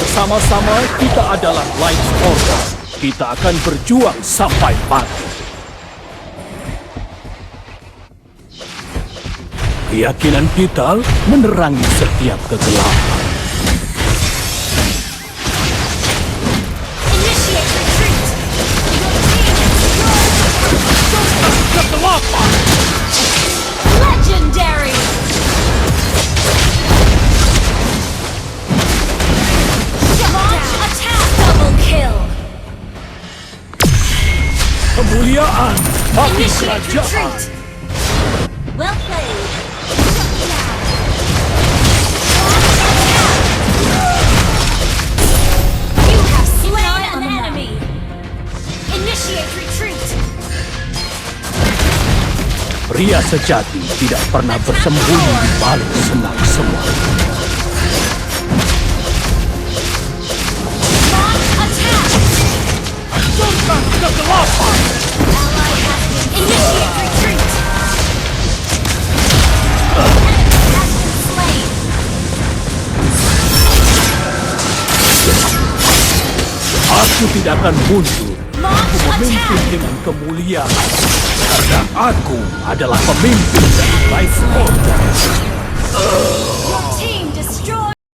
Bersama-sama kita adalah Light Order. Kita akan berjuang sampai mati. Keyakinan kita menerangi setiap kegelapan. Kegelapan! Legendary! Launch attack! Double kill! Kemuliaan bagi Initiate kerajaan. retreat! Well played! You have slain an enemy! Initiate retreat! Pria sejati tidak pernah bersembunyi di balik senang semua. Launch attack! Hancurkan kegelapan! Ally has been initiate retreat! Enemy has been slain! Aku tidak akan mundur. Launch Aku memimpin attack! dengan kemuliaan. Karena aku adalah pemimpin dari Light Order.